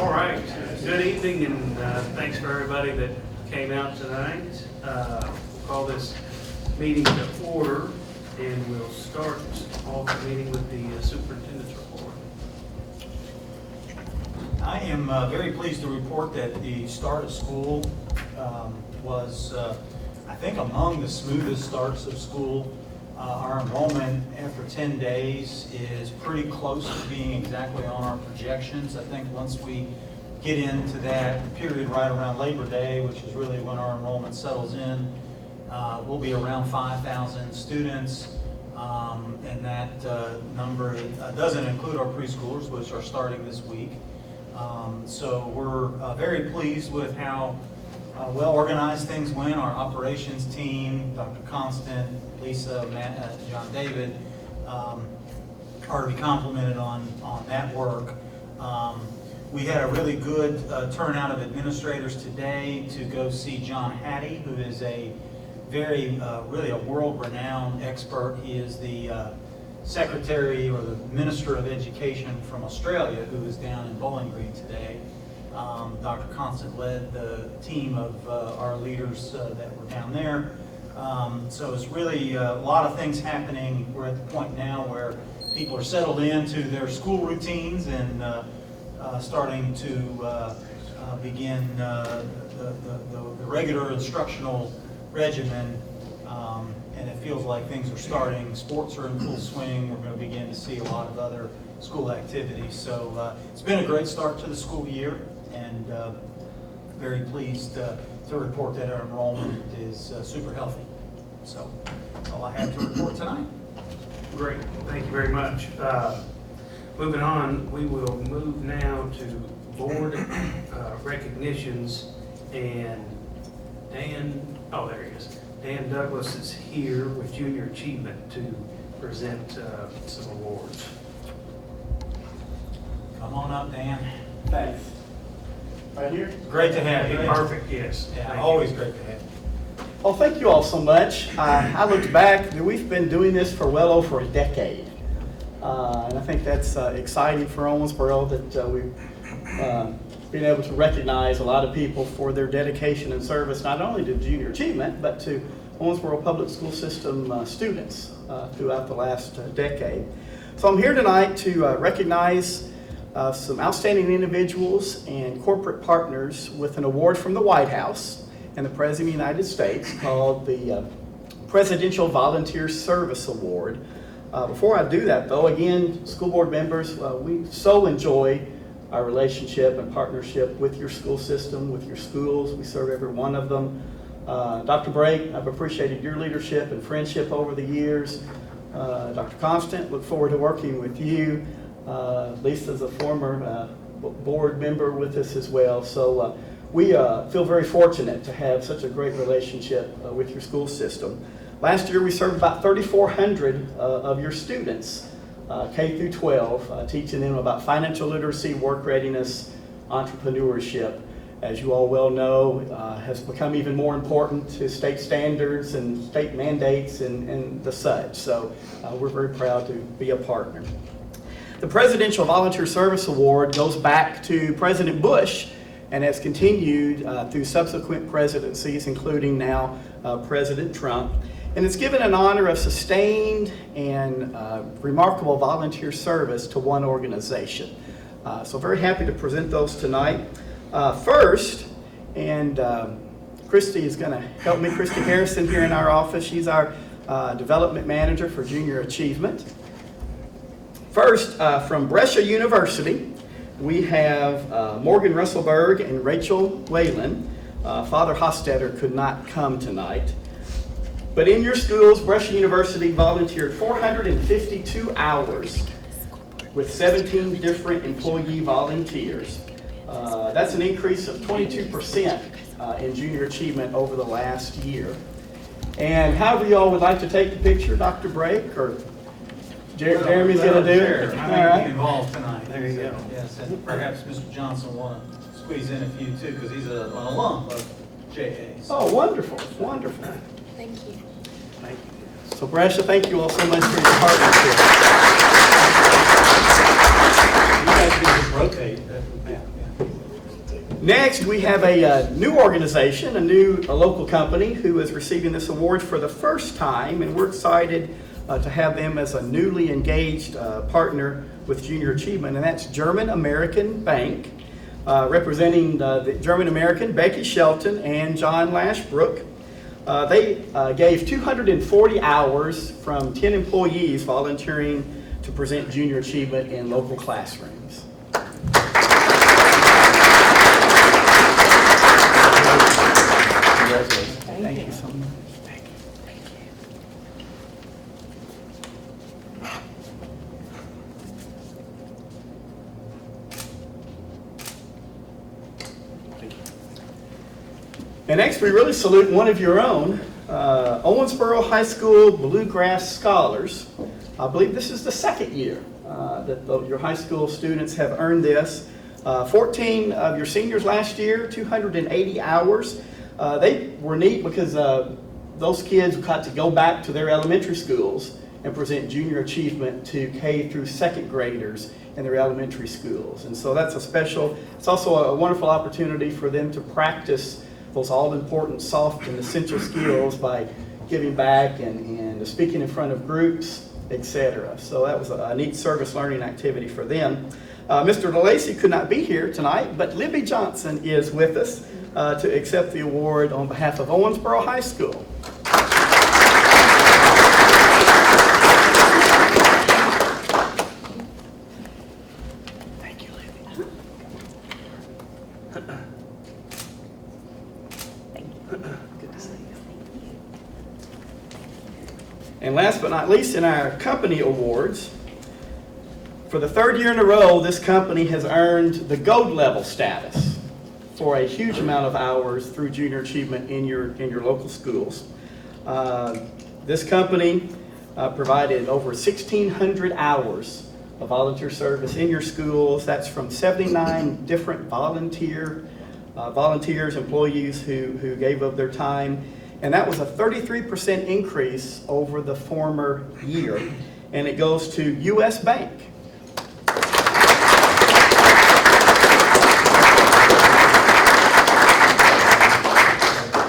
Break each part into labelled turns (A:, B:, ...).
A: All right, good evening, and thanks for everybody that came out tonight. We'll call this meeting to order, and we'll start off the meeting with the superintendent's report.
B: I am very pleased to report that the start of school was, I think, among the smoothest starts of school. Our enrollment after 10 days is pretty close to being exactly on our projections. I think once we get into that period right around Labor Day, which is really when our enrollment settles in, we'll be around 5,000 students. And that number doesn't include our preschoolers, which are starting this week. So we're very pleased with how well organized things went. Our operations team, Dr. Constant, Lisa, Matt, John David, are to be complimented on that work. We had a really good turnout of administrators today to go see John Hattie, who is a very, really a world-renowned expert. He is the Secretary or the Minister of Education from Australia, who is down in Bowling Green today. Dr. Constant led the team of our leaders that were down there. So it's really a lot of things happening. We're at the point now where people are settled into their school routines and starting to begin the regular instructional regimen. And it feels like things are starting. Sports are in full swing. We're going to begin to see a lot of other school activities. So it's been a great start to the school year, and very pleased to report that our enrollment is super healthy. So that's all I have to report tonight.
A: Great, thank you very much. Moving on, we will move now to board recognitions, and Dan, oh, there he is. Dan Douglas is here with Junior Achievement to present some awards.
B: Come on up, Dan.
C: Thanks. Right here?
B: Great to have you.
A: Perfect, yes.
B: Yeah,
A: Thank
B: always
A: you.
B: great to have you.
C: Well, thank you all so much. I looked back, we've been doing this for well over a decade. And I think that's exciting for Owensboro that we've been able to recognize a lot of people for their dedication and service, not only to Junior Achievement, but to Owensboro Public School System students throughout the last decade. So I'm here tonight to recognize some outstanding individuals and corporate partners with an award from the White House and the President of the United States called the Presidential Volunteer Service Award. Before I do that, though, again, school board members, we so enjoy our relationship and partnership with your school system, with your schools. We serve every one of them. Dr. Brake, I've appreciated your leadership and friendship over the years. Dr. Constant, look forward to working with you. Lisa's a former board member with us as well. So we feel very fortunate to have such a great relationship with your school system. Last year we served about 3,400 of your students, K through 12, teaching them about financial literacy, work readiness, entrepreneurship. As you all well know, has become even more important to state standards and state mandates and the such. So we're very proud to be a partner. The Presidential Volunteer Service Award goes back to President Bush and has continued through subsequent presidencies, including now President Trump. And it's given an honor of sustained and remarkable volunteer service to one organization. So very happy to present those tonight. First, and Christy is going to help me, Christy Harrison here in our office. She's our development manager for Junior Achievement. First, from Brescia University, we have Morgan Russellberg and Rachel Whalen. Father Hostetter could not come tonight. But in your schools, Brescia University volunteered 452 hours with 17 different employee volunteers. That's an increase of 22% in Junior Achievement over the last year. And however you all would like to take the picture, Dr. Brake or Jeremy's going to do it.
B: I
C: All
B: may
C: right.
B: be involved tonight.
C: There you go.
B: Yes, and perhaps Mr. Johnson will want to squeeze in a few too, because he's an alum of JA.
C: Oh, wonderful, wonderful.
D: Thank you.
C: Thank you. So Brescia, thank you all so much for your partnership.
B: You guys can just rotate.
C: Yeah. Next, we have a new organization, a local company who is receiving this award for the first time, and we're excited to have them as a newly engaged partner with Junior Achievement, and that's German American Bank. Representing the German American, Becky Shelton and John Lashbrook. They gave 240 hours from 10 employees volunteering to present Junior Achievement in local classrooms. Congratulations. Thank you so much. And next, we really salute one of your own, Owensboro High School Bluegrass Scholars. I believe this is the second year that your high school students have earned this. 14 of your seniors last year, 280 hours. They were neat because those kids got to go back to their elementary schools and present Junior Achievement to K through second graders in their elementary schools. And so that's it's also a wonderful opportunity for them to practice those all-important soft and essential skills by giving back and speaking in front of groups, etc. So that was a neat service learning activity for them. Mr. DeLacy could not be here tonight, but Libby Johnson is with us to accept the award on behalf of Owensboro High School. Thank you, Libby. Good to see you. And last but not least, in our company awards, for the third year in a row, this company has earned the gold level status for a huge amount of hours through Junior Achievement in your local schools. This company provided over 1,600 hours of volunteer service in your schools. That's from 79 different volunteers, employees who gave up their time. And that was a 33% increase over the former year. And it goes to U.S. Bank.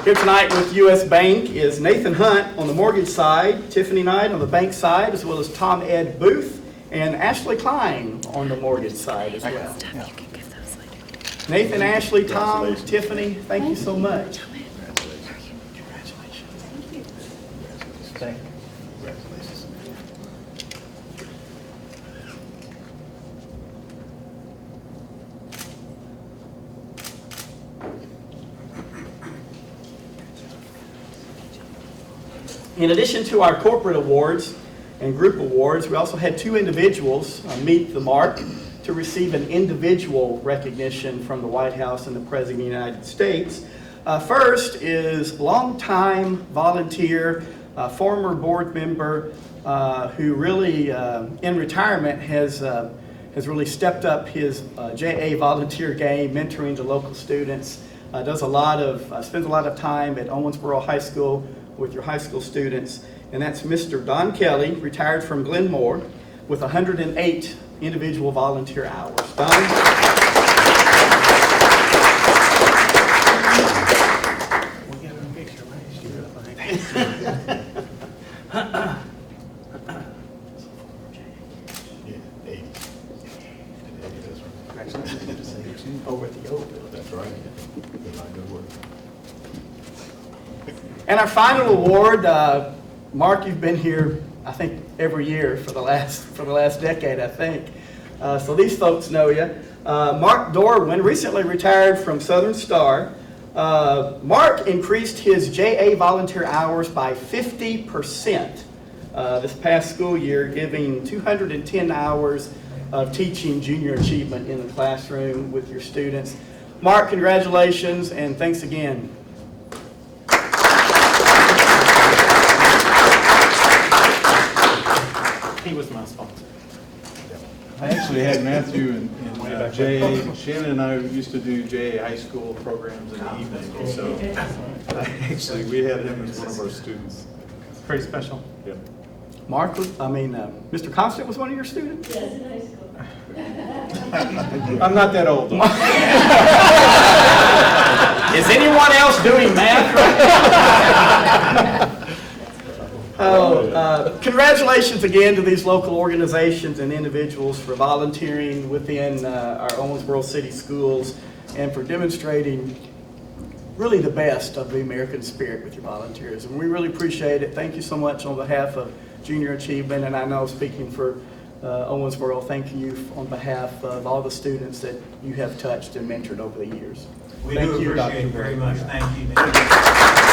C: Here tonight with U.S. Bank is Nathan Hunt on the mortgage side, Tiffany Knight on the bank side, as well as Tom Ed Booth and Ashley Klein on the mortgage side as well. Nathan, Ashley, Tom, Tiffany, thank you so much. Congratulations. Thank you. Congratulations. In addition to our corporate awards and group awards, we also had two individuals meet the mark to receive an individual recognition from the White House and the President of the United States. First is longtime volunteer, former board member who really, in retirement, has really stepped up his JA volunteer game, mentoring the local students. Spends a lot of time at Owensboro High School with your high school students, and that's Mr. Don Kelly, retired from Glenmore, with 108 individual volunteer hours. Don? We got a picture last year, I think.
D: Yeah, 80.
C: Over at the old building.
D: That's right. Good work.
C: And our final award, Mark, you've been here, I think, every year for the last decade, I think. So these folks know you. Mark Dorwin recently retired from Southern Star. Mark increased his JA volunteer hours by 50% this past school year, giving 210 hours of teaching Junior Achievement in the classroom with your students. Mark, congratulations, and thanks again.
E: He was my sponsor.
D: I actually had Matthew and JA, Shannon and I used to do JA high school programs in the evening, and so actually we had him as one of our students.
E: Pretty special.
D: Yeah.
C: Mr. Constant was one of your students?
E: Yes, in high school.
D: I'm not that old, though.
C: Is anyone else doing math right? Congratulations again to these local organizations and individuals for volunteering within our Owensboro City Schools and for demonstrating really the best of the American spirit with your volunteers. And we really appreciate it. Thank you so much on behalf of Junior Achievement, and I know speaking for Owensboro, thank you on behalf of all the students that you have touched and mentored over the years.
B: We
C: Thank
B: do
C: you,
B: appreciate
C: Dr.
B: it very
C: Brown.
B: much. Thank you.